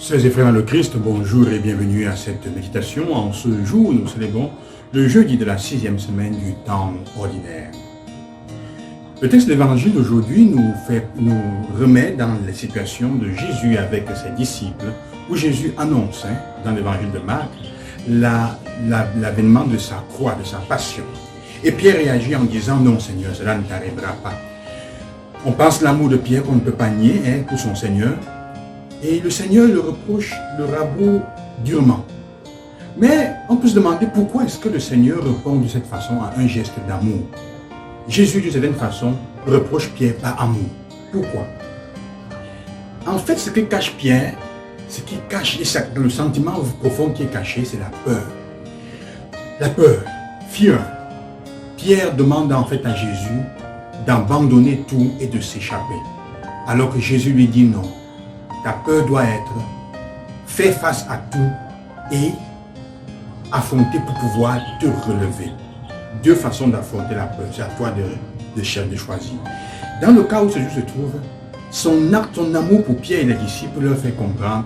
Chers et frères dans le Christ, bonjour et bienvenue à cette méditation. En ce jour, nous célébrons le jeudi de la 6e semaine du temps ordinaire. Le texte de l'évangile d'aujourd'hui nous remet dans la situation de Jésus avec ses disciples, où Jésus annonce, dans l'évangile de Marc, l'avènement de sa croix, de sa passion. Et Pierre réagit en disant « Non Seigneur, cela ne t'arrivera pas ». On pense l'amour de Pierre qu'on ne peut pas nier pour son Seigneur. Et le Seigneur le reproche, le raboute durement. Mais on peut se demander pourquoi est-ce que le Seigneur répond de cette façon à un geste d'amour. Jésus, d'une certaine façon, reproche Pierre par amour. Pourquoi? En fait, ce que cache Pierre, ce qui cache, le sentiment profond qui est caché, c'est la peur. La peur, fear. Pierre demande en fait à Jésus d'abandonner tout et de s'échapper. Alors que Jésus lui dit non. Ta peur doit être faire face à tout et affronter pour pouvoir te relever. Deux façons d'affronter la peur, c'est à toi de choisir. Dans le cas où ce Jésus se trouve, ton amour pour Pierre et les disciples leur fait comprendre,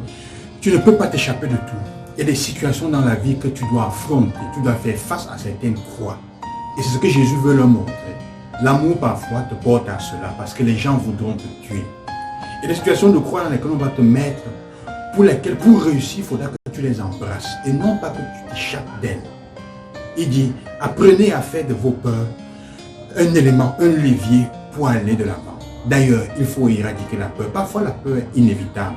tu ne peux pas t'échapper de tout. Il y a des situations dans la vie que tu dois affronter, tu dois faire face à certaines croix. Et c'est ce que Jésus veut leur montrer. L'amour parfois te porte à cela parce que les gens voudront te tuer. Et les situations de croix dans lesquelles on va te mettre, pour réussir, il faudra que tu les embrasses et non pas que tu t'échappes d'elles. Il dit, apprenez à faire de vos peurs un élément, un levier pour aller de l'avant. D'ailleurs, il faut éradiquer la peur. Parfois, la peur est inévitable,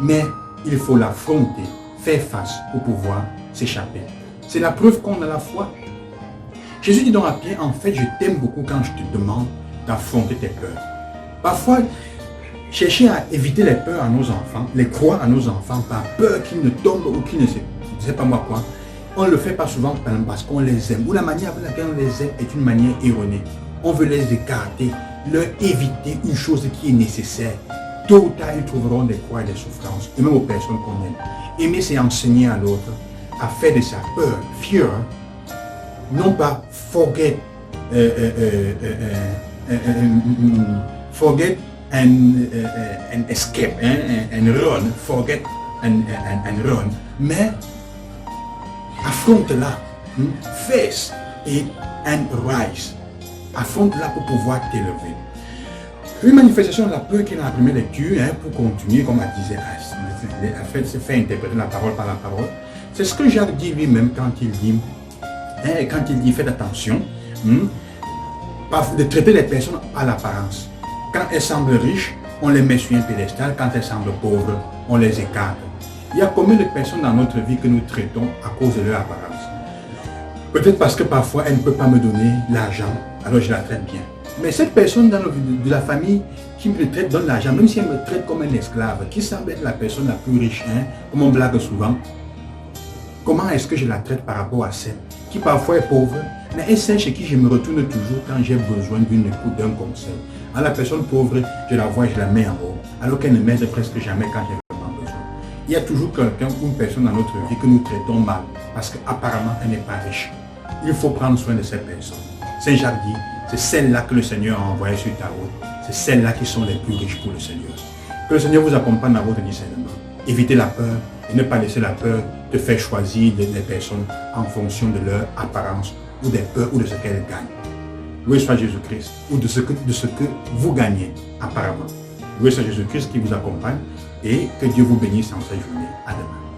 mais il faut l'affronter, faire face pour pouvoir s'échapper. C'est la preuve qu'on a la foi. Jésus dit donc à Pierre, en fait, je t'aime beaucoup quand je te demande d'affronter tes peurs. Parfois, chercher à éviter les peurs à nos enfants, les croix à nos enfants, par peur qu'ils ne tombent ou qu'ils ne sais pas moi quoi, on ne le fait pas souvent parce qu'on les aime. Ou la manière avec laquelle on les aime est une manière erronée. On veut les écarter, leur éviter une chose qui est nécessaire. Tôt ou tard, ils trouveront des croix et des souffrances, et même aux personnes qu'on aime. Aimer, c'est enseigner à l'autre à faire de sa peur, fear, non pas forget and escape, and run, forget and run, mais affronte-la, face it and rise, affronte-la pour pouvoir t'élever. Une manifestation de la peur qui est dans la première lecture, pour continuer, comme elle disait, se fait interpréter la parole par la parole, c'est ce que Jacques dit lui-même quand il dit faites attention de traiter les personnes à l'apparence. Quand elles semblent riches, on les met sur un pédestal. Quand elles semblent pauvres, on les écarte. Il y a combien de personnes dans notre vie que nous traitons à cause de leur apparence? Peut-être parce que parfois, elle ne peut pas me donner l'argent, alors je la traite bien. Mais cette personne de la famille qui me traite, donne l'argent, même si elle me traite comme un esclave, qui semble être la personne la plus riche, comme on blague souvent, comment est-ce que je la traite par rapport à celle qui parfois est pauvre, mais est celle chez qui je me retourne toujours quand j'ai besoin d'une écoute, d'un conseil? À la personne pauvre, je la vois, je la mets en haut, alors qu'elle ne m'aide presque jamais quand j'ai vraiment besoin. Il y a toujours quelqu'un ou une personne dans notre vie que nous traitons mal, parce qu'apparemment elle n'est pas riche. Il faut prendre soin de cette personne. Saint Jacques dit, c'est celles-là que le Seigneur a envoyées sur ta route. C'est celles-là qui sont les plus riches pour le Seigneur. Que le Seigneur vous accompagne dans votre discernement. Évitez la peur et ne pas laisser la peur te faire choisir des personnes en fonction de leur apparence ou des peurs ou de ce qu'elles gagnent. Loué soit Jésus-Christ ou de ce que vous gagnez apparemment. Loué soit Jésus-Christ qui vous accompagne et que Dieu vous bénisse en cette journée. À demain.